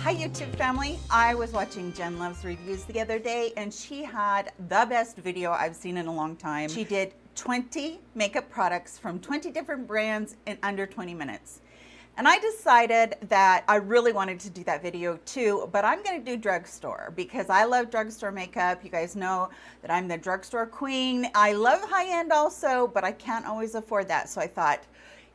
Hi YouTube family, I was watching Jen Love's reviews the other day and she had the best video I've seen in a long time. She did 20 makeup products from 20 different brands in under 20 minutes. And I decided that I really wanted to do that video too, but I'm going to do drugstore because I love drugstore makeup. You guys know that I'm the drugstore queen. I love high-end also, but I can't always afford that. So I thought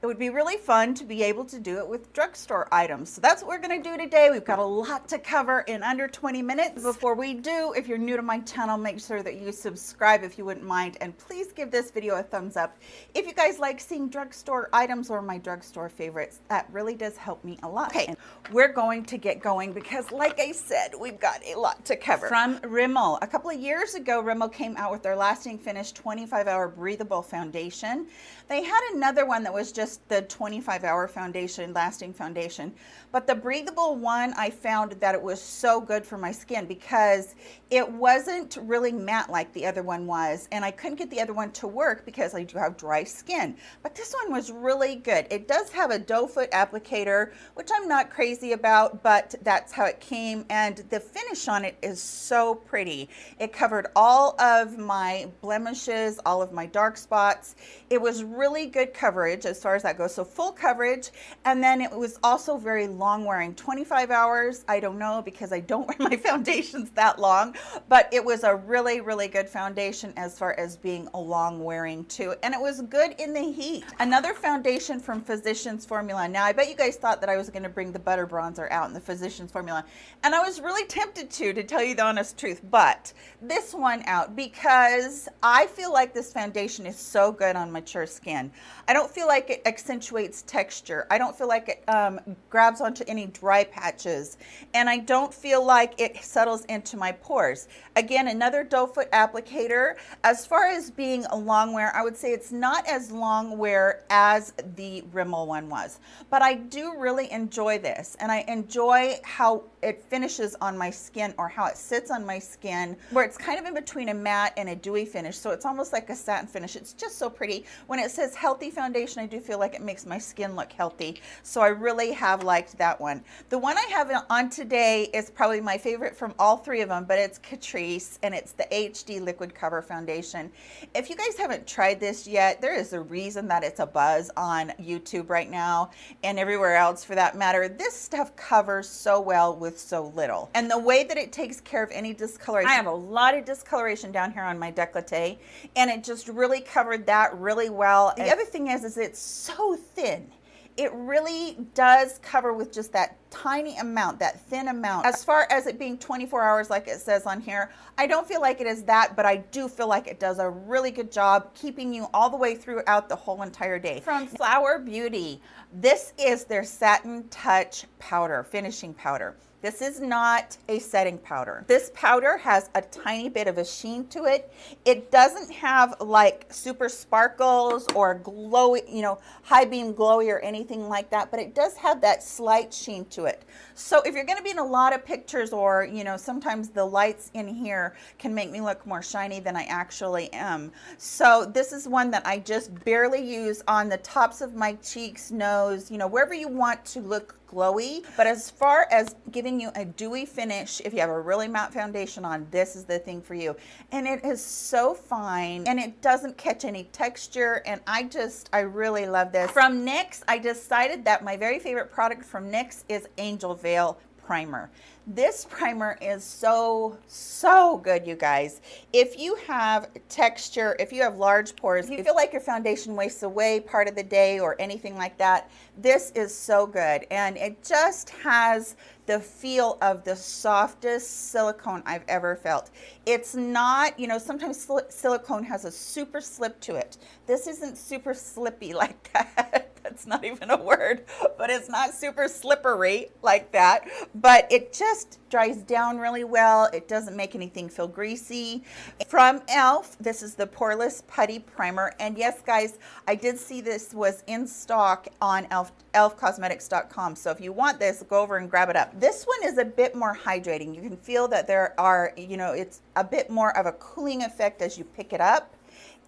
it would be really fun to be able to do it with drugstore items. So that's what we're going to do today. We've got a lot to cover in under 20 minutes. Before we do, if you're new to my channel, make sure that you subscribe if you wouldn't mind, and please give this video a thumbs up if you guys like seeing drugstore items or my drugstore favorites. That really does help me a lot. Okay, we're going to get going because like I said, we've got a lot to cover. From Rimmel, a couple of years ago, Rimmel came out with their Lasting Finish 25-hour breathable foundation. They had another one that was just the 25-hour foundation, lasting foundation, but the breathable one, I found that it was so good for my skin because it wasn't really matte like the other one was, and I couldn't get the other one to work because I do have dry skin, but this one was really good. It does have a doe foot applicator, which I'm not crazy about, but that's how it came, and the finish on it is so pretty. It covered all of my blemishes, all of my dark spots. It was really good coverage as far as that goes, so full coverage, and then it was also very long wearing. 25 hours, I don't know because I don't wear my foundations that long, but it was a really, really good foundation as far as being a long wearing too, and it was good in the heat. Another foundation from Physicians Formula. Now I bet you guys thought that I was going to bring the butter bronzer out in the Physicians Formula, and I was really tempted to tell you the honest truth, but this one out because I feel like this foundation is so good on mature skin. I don't feel like it accentuates texture. I don't feel like it grabs onto any dry patches, and I don't feel like it settles into my pores. Again, another doe foot applicator. As far as being a long wear, I would say it's not as long wear as the Rimmel one was, but I do really enjoy this, and I enjoy how it finishes on my skin, or how it sits on my skin, where it's kind of in between a matte and a dewy finish, so it's almost like a satin finish. It's just so pretty. When it says healthy foundation, I do feel like it makes my skin look healthy, so I really have liked that one. The one I have on today is probably my favorite from all three of them, but it's Catrice, and it's the HD Liquid Cover Foundation. If you guys haven't tried this yet, there is a reason that it's a buzz on YouTube right now, and everywhere else for that matter. This stuff covers so well with so little, and the way that it takes care of any discoloration. I have a lot of discoloration down here on my décolleté, and it just really covered that really well. The other thing is it's so thin. It really does cover with just that tiny amount, that thin amount. As far as it being 24 hours like it says on here, I don't feel like it is that, but I do feel like it does a really good job keeping you all the way throughout the whole entire day. From Flower Beauty, this is their Satin Touch Powder, finishing powder. This is not a setting powder. This powder has a tiny bit of a sheen to it. It doesn't have like super sparkles or glowy, you know, high beam glowy or anything like that, but it does have that slight sheen to it. So if you're going to be in a lot of pictures, or, you know, sometimes the lights in here can make me look more shiny than I actually am. So this is one that I just barely use on the tops of my cheeks, nose, you know, wherever you want to look glowy. But as far as giving you a dewy finish, if you have a really matte foundation on, this is the thing for you. And it is so fine, and it doesn't catch any texture, and I really love this. From NYX, I decided that my very favorite product from NYX is Angel Veil Primer. This primer is so good, you guys. If you have texture, if you have large pores, if you feel like your foundation wastes away part of the day or anything like that, this is so good. And it just has the feel of the softest silicone I've ever felt. It's not, you know, sometimes silicone has a super slip to it. This isn't super slippy like that. That's not even a word, but it's not super slippery like that, but it just dries down really well. It doesn't make anything feel greasy. From e.l.f., this is the Poreless Putty Primer, and yes guys, I did see this was in stock on elfcosmetics.com, so if you want this, go over and grab it up. This one is a bit more hydrating. You can feel that there are, you know, it's a bit more of a cooling effect as you pick it up.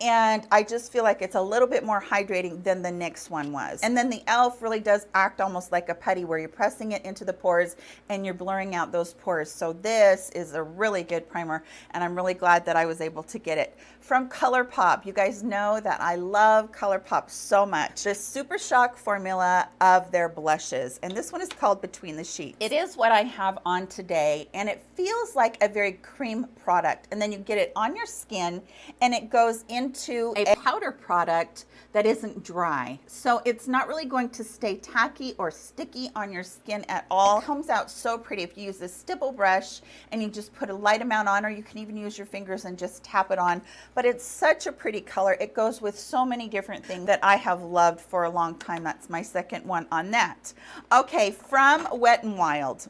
and I just feel like it's a little bit more hydrating than the NYX one was. And then the e.l.f. really does act almost like a putty, where you're pressing it into the pores and you're blurring out those pores. So this is a really good primer, and I'm really glad that I was able to get it. From ColourPop, you guys know that I love ColourPop so much. The Super Shock formula of their blushes, and this one is called Between the Sheets. It is what I have on today, and it feels like a very cream product, and then you get it on your skin and it goes into a powder product that isn't dry. So it's not really going to stay tacky or sticky on your skin at all. It comes out so pretty if you use this stipple brush and you just put a light amount on, or you can even use your fingers and just tap it on. But it's such a pretty color. It goes with so many different things that I have loved for a long time. That's my second one on that. Okay, from Wet n Wild.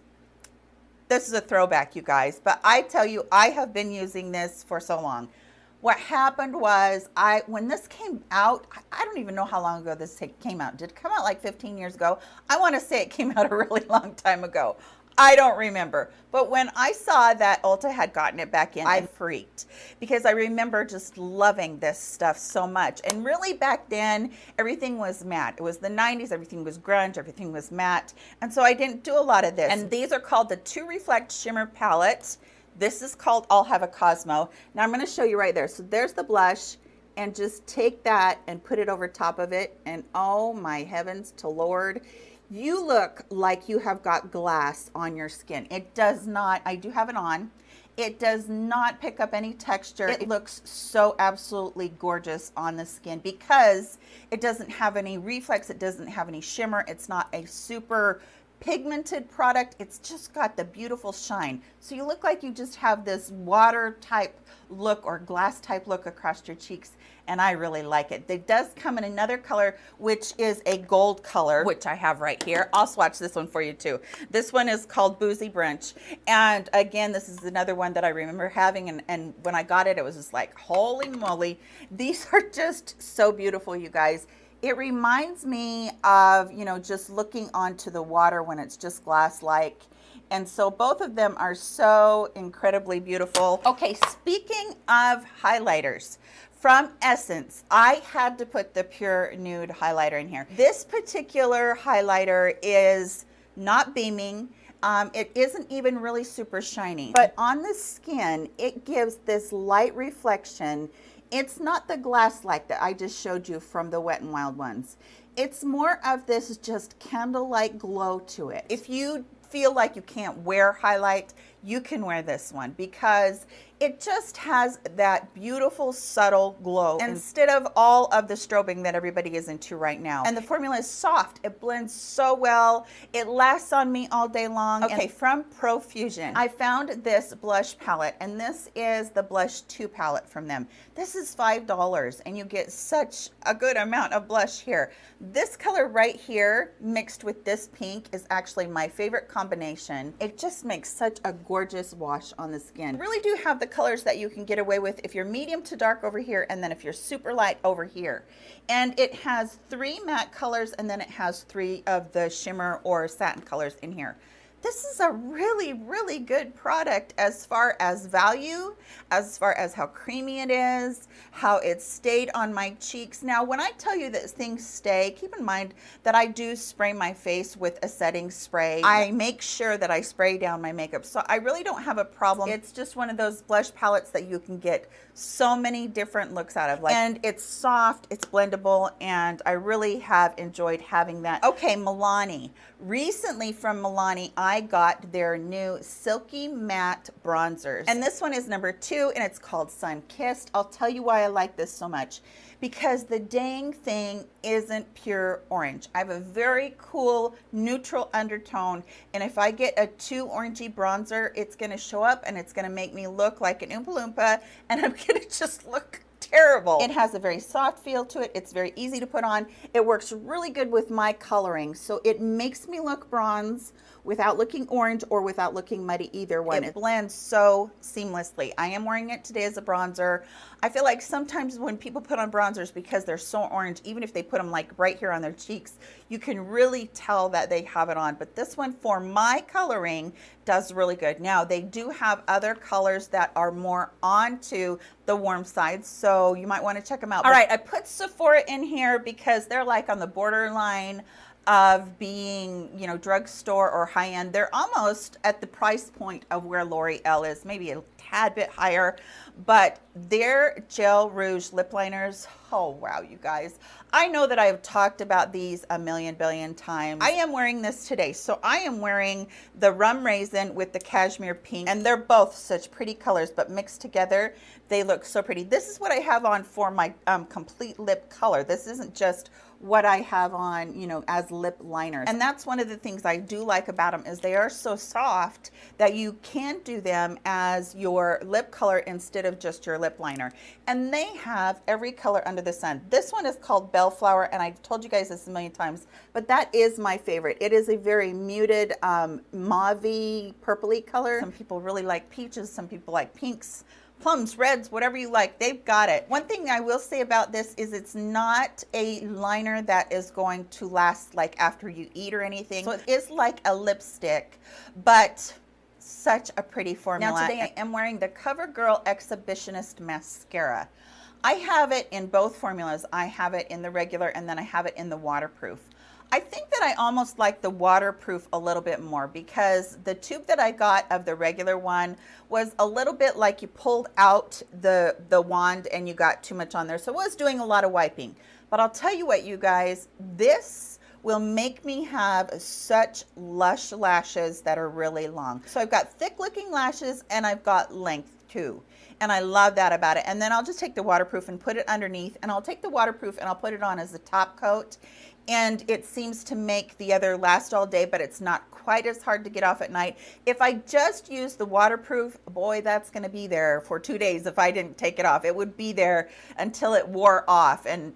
This is a throwback, you guys, but I tell you, I have been using this for so long. What happened was, when this came out, I don't even know how long ago this came out. Did it come out like 15 years ago? I want to say it came out a really long time ago. I don't remember. But when I saw that Ulta had gotten it back in, I freaked, because I remember just loving this stuff so much. And really back then, everything was matte. It was the 90s, everything was grunge, everything was matte. And so I didn't do a lot of this. And these are called the 2 Reflect Shimmer Palette. This is called I'll Have a Cosmo. Now I'm going to show you right there. So there's the blush, and just take that and put it over top of it. And oh my heavens to Lord, you look like you have got glass on your skin. It does not. I do have it on. It does not pick up any texture. It looks so absolutely gorgeous on the skin because it doesn't have any reflex. It doesn't have any shimmer. It's not a super pigmented product. It's just got the beautiful shine. So you look like you just have this water type look or glass type look across your cheeks, and I really like it. It does come in another color, which is a gold color, which I have right here. I'll swatch this one for you too. This one is called Boozy Brunch, and again, this is another one that I remember having, and when I got it, it was just like, holy moly, these are just so beautiful, you guys. It reminds me of, you know, just looking onto the water when it's just glass-like. And so both of them are so incredibly beautiful. Okay, speaking of highlighters, from Essence, I had to put the Pure Nude highlighter in here. This particular highlighter is not beaming. It isn't even really super shiny, but on the skin, it gives this light reflection. It's not the glass-like that I just showed you from the Wet n Wild ones. It's more of this just candlelight glow to it. If you feel like you can't wear highlight, you can wear this one because it just has that beautiful subtle glow instead of all of the strobing that everybody is into right now. And the formula is soft. It blends so well. It lasts on me all day long. Okay, from Profusion, I found this blush palette, and this is the Blush 2 palette from them. This is $5, and you get such a good amount of blush here. This color right here mixed with this pink is actually my favorite combination. It just makes such a gorgeous wash on the skin. You really do have the colors that you can get away with if you're medium to dark over here, and then if you're super light over here. And it has 3 matte colors, and then it has 3 of the shimmer or satin colors in here. This is a really, really good product as far as value, as far as how creamy it is, how it stayed on my cheeks. Now, when I tell you that things stay, keep in mind that I do spray my face with a setting spray. I make sure that I spray down my makeup, so I really don't have a problem. It's just one of those blush palettes that you can get so many different looks out of. And it's soft, it's blendable, and I really have enjoyed having that. Okay, Milani. Recently from Milani, I got their new Silky Matte Bronzers. And this one is number 2, and it's called Sun Kissed. I'll tell you why I like this so much. Because the dang thing isn't pure orange. I have a very cool neutral undertone, and if I get a too orangey bronzer, it's gonna show up and it's gonna make me look like an Oompa Loompa, and I'm gonna just look terrible. It has a very soft feel to it. It's very easy to put on. It works really good with my coloring, so it makes me look bronze without looking orange or without looking muddy, either one. It blends so seamlessly. I am wearing it today as a bronzer. I feel like sometimes when people put on bronzers, because they're so orange, even if they put them like right here on their cheeks, you can really tell that they have it on. But this one, for my coloring, does really good. Now, they do have other colors that are more onto the warm side, so you might want to check them out. All right, I put Sephora in here because they're like on the borderline of being, you know, drugstore or high-end. They're almost at the price point of where L'Oreal is, maybe a tad bit higher, but their gel rouge lip liners, oh wow, you guys. I know that I've talked about these a million billion times. I am wearing this today. So I am wearing the rum raisin with the cashmere pink, and they're both such pretty colors, but mixed together, they look so pretty. This is what I have on for my complete lip color. This isn't just what I have on, you know, as lip liners. And that's one of the things I do like about them, is they are so soft that you can do them as your lip color instead of just your lip liner. And they have every color under the sun. This one is called Bellflower, and I've told you guys this a million times, but that is my favorite. It is a very muted mauve-y, purpley color. Some people really like peaches, some people like pinks, plums, reds, whatever you like, they've got it. One thing I will say about this is it's not a liner that is going to last like after you eat or anything. So it is like a lipstick, but such a pretty formula. Now today I am wearing the CoverGirl Exhibitionist Mascara. I have it in both formulas. I have it in the regular, and then I have it in the waterproof. I think that I almost like the waterproof a little bit more, because the tube that I got of the regular one was a little bit like you pulled out the wand and you got too much on there. So it was doing a lot of wiping. But I'll tell you what, you guys, this will make me have such lush lashes that are really long. So I've got thick looking lashes and I've got length too. And I love that about it. And then I'll just take the waterproof and put it underneath, and I'll take the waterproof and I'll put it on as a top coat. And it seems to make the other last all day, but it's not quite as hard to get off at night. If I just use the waterproof, boy, that's gonna be there for 2 days if I didn't take it off. It would be there until it wore off, and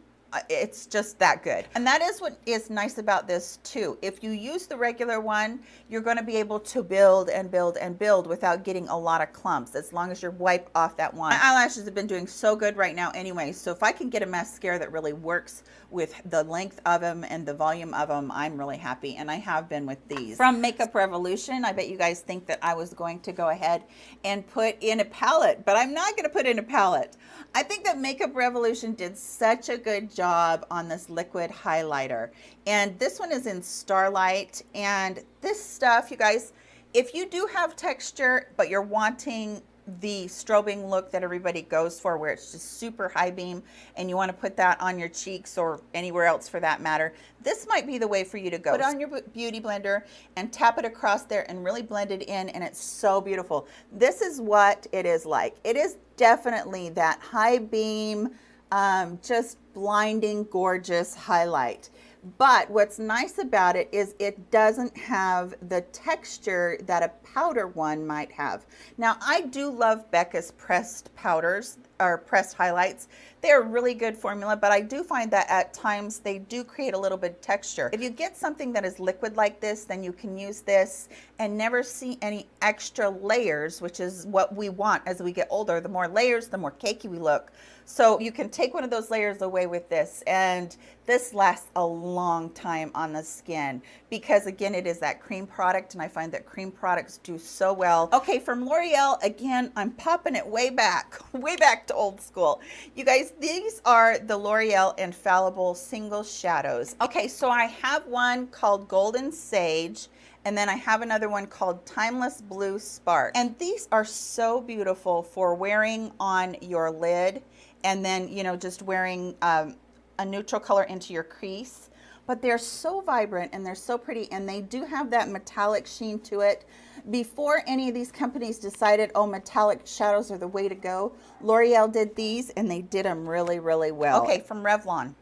it's just that good. And that is what is nice about this too. If you use the regular one, you're gonna be able to build and build and build without getting a lot of clumps, as long as you wipe off that one. My eyelashes have been doing so good right now anyway, so if I can get a mascara that really works with the length of them and the volume of them, I'm really happy, and I have been with these. From Makeup Revolution, I bet you guys think that I was going to go ahead and put in a palette, but I'm not gonna put in a palette. I think that Makeup Revolution did such a good job on this liquid highlighter. And this one is in Starlight. And this stuff, you guys, if you do have texture, but you're wanting the strobing look that everybody goes for, where it's just super high beam and you want to put that on your cheeks or anywhere else for that matter, this might be the way for you to go. Put it on your beauty blender and tap it across there and really blend it in, and it's so beautiful. This is what it is like. It is definitely that high beam, just blinding gorgeous highlight. But what's nice about it is it doesn't have the texture that a powder one might have. Now, I do love Becca's pressed powders, or pressed highlights. They're a really good formula, but I do find that at times they do create a little bit of texture. If you get something that is liquid like this, then you can use this and never see any extra layers, which is what we want as we get older. The more layers, the more cakey we look. So you can take one of those layers away with this, and this lasts a long time on the skin, because again, it is that cream product, and I find that cream products do so well. Okay, from L'Oreal, again, I'm popping it way back to old school. You guys, these are the L'Oreal Infallible Single Shadows. Okay, so I have one called Golden Sage, and then I have another one called Timeless Blue Spark. And these are so beautiful for wearing on your lid, and then, you know, just wearing a neutral color into your crease. But they're so vibrant and they're so pretty, and they do have that metallic sheen to it. Before any of these companies decided, oh, metallic shadows are the way to go, L'Oreal did these, and they did them really, really well. Okay, from Revlon.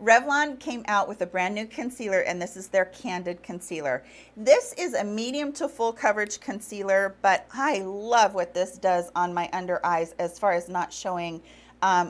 Revlon came out with a brand new concealer, and this is their Candid Concealer. This is a medium to full coverage concealer, but I love what this does on my under eyes as far as not showing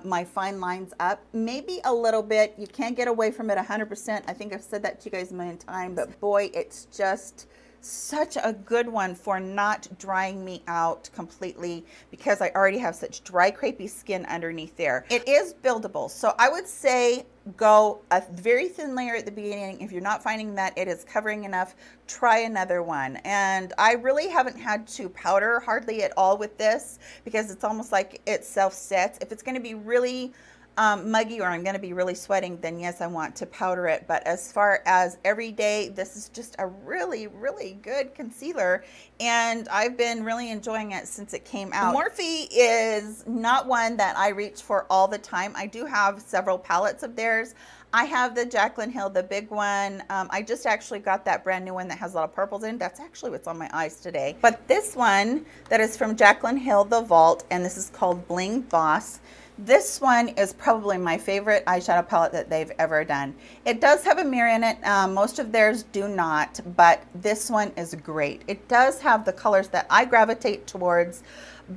my fine lines up. Maybe a little bit. You can't get away from it 100%. I think I've said that to you guys a million times, but boy, it's just such a good one for not drying me out completely because I already have such dry, crepey skin underneath there. It is buildable, so I would say go a very thin layer at the beginning. If you're not finding that it is covering enough, try another one. And I really haven't had to powder hardly at all with this because it's almost like it self-sets. If it's going to be really muggy or I'm going to be really sweating, then yes, I want to powder it. But as far as every day, this is just a really, really good concealer, and I've been really enjoying it since it came out. Morphe is not one that I reach for all the time. I do have several palettes of theirs. I have the Jaclyn Hill, the big one. I just actually got that brand new one that has a lot of purples in. That's actually what's on my eyes today. But this one that is from Jaclyn Hill, the Vault, and this is called Bling Boss. This one is probably my favorite eyeshadow palette that they've ever done. It does have a mirror in it. Most of theirs do not, but this one is great. It does have the colors that I gravitate towards,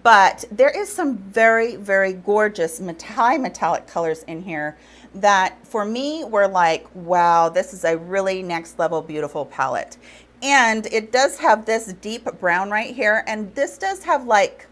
but there is some very, very gorgeous high metallic colors in here that for me were like, wow, this is a really next level beautiful palette. And it does have this deep brown right here, and this does have like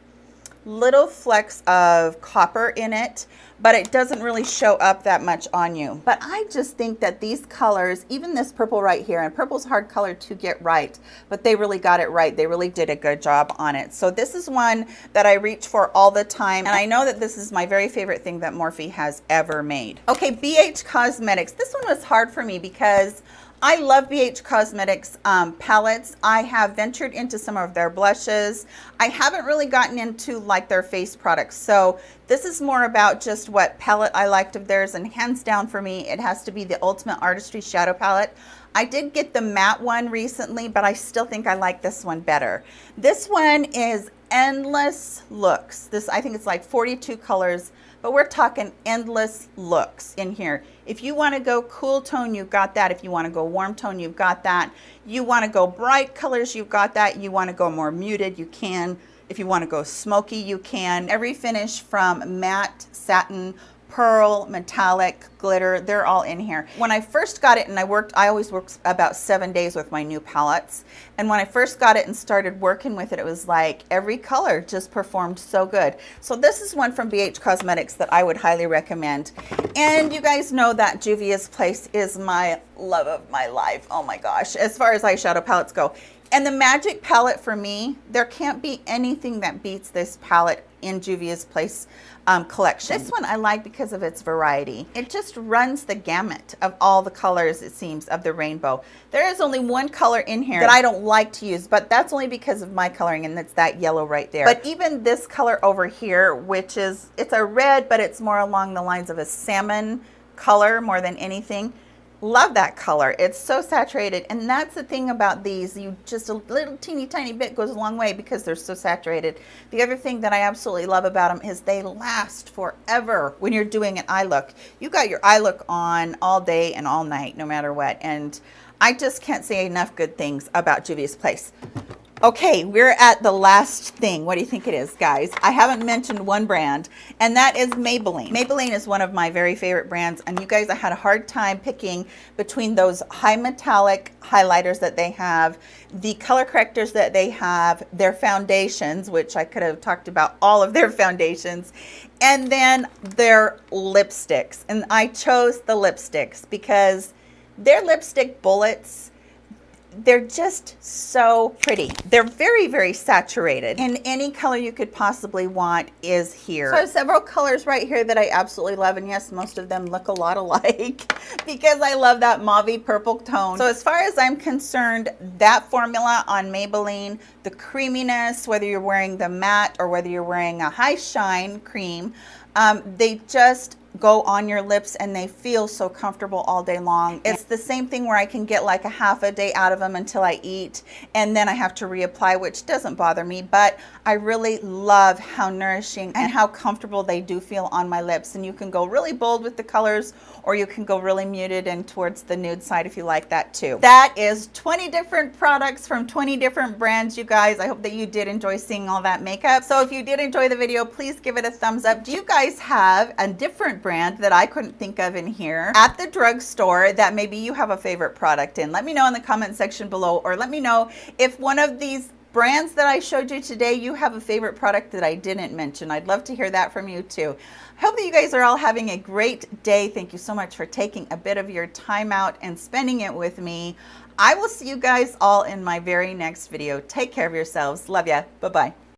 little flecks of copper in it, but it doesn't really show up that much on you. But I just think that these colors, even this purple right here, and purple's a hard color to get right, but they really got it right. They really did a good job on it. So this is one that I reach for all the time, and I know that this is my very favorite thing that Morphe has ever made. Okay, BH Cosmetics. This one was hard for me because I love BH Cosmetics palettes. I have ventured into some of their blushes. I haven't really gotten into like their face products. So this is more about just what palette I liked of theirs, and hands down for me, it has to be the Ultimate Artistry Shadow Palette. I did get the matte one recently, but I still think I like this one better. This one is endless looks. This, I think it's like 42 colors, but we're talking endless looks in here. If you want to go cool tone, you've got that. If you want to go warm tone, you've got that. You want to go bright colors, you've got that. You want to go more muted, you can. If you want to go smoky, you can. Every finish from matte, satin, pearl, metallic, glitter, they're all in here. When I first got it, and I always work about 7 days with my new palettes. And when I first got it and started working with it, it was like every color just performed so good. So this is one from BH Cosmetics that I would highly recommend. And you guys know that Juvia's Place is my love of my life. Oh my gosh, as far as eyeshadow palettes go. And the Magic palette for me, there can't be anything that beats this palette in Juvia's Place collection. This one I like because of its variety. It just runs the gamut of all the colors, it seems, of the rainbow. There is only one color in here that I don't like to use, but that's only because of my coloring, and it's that yellow right there. But even this color over here, which is, it's a red, but it's more along the lines of a salmon color more than anything. Love that color. It's so saturated, and that's the thing about these. You just a little teeny tiny bit goes a long way because they're so saturated. The other thing that I absolutely love about them is they last forever when you're doing an eye look. You got your eye look on all day and all night, no matter what. And I just can't say enough good things about Juvia's Place. Okay, we're at the last thing. What do you think it is, guys? I haven't mentioned one brand, and that is Maybelline. Maybelline is one of my very favorite brands, and you guys, I had a hard time picking between those high metallic highlighters that they have, the color correctors that they have, their foundations, which I could have talked about all of their foundations, and then their lipsticks. And I chose the lipsticks because their lipstick bullets, they're just so pretty. They're very, very saturated, and any color you could possibly want is here. So I have several colors right here that I absolutely love, and yes, most of them look a lot alike because I love that mauve purple tone. So as far as I'm concerned, that formula on Maybelline, the creaminess, whether you're wearing the matte or whether you're wearing a high shine cream, they just go on your lips and they feel so comfortable all day long. It's the same thing where I can get like a half a day out of them until I eat, and then I have to reapply, which doesn't bother me, but I really love how nourishing and how comfortable they do feel on my lips. And you can go really bold with the colors, or you can go really muted and towards the nude side if you like that too. That is 20 different products from 20 different brands, you guys. I hope that you did enjoy seeing all that makeup. So if you did enjoy the video, please give it a thumbs up. Do you guys have a different brand that I couldn't think of in here at the drugstore that maybe you have a favorite product in? Let me know in the comment section below, or let me know if one of these brands that I showed you today, you have a favorite product that I didn't mention. I'd love to hear that from you too. I hope that you guys are all having a great day. Thank you so much for taking a bit of your time out and spending it with me. I will see you guys all in my very next video. Take care of yourselves. Love ya. Bye-bye.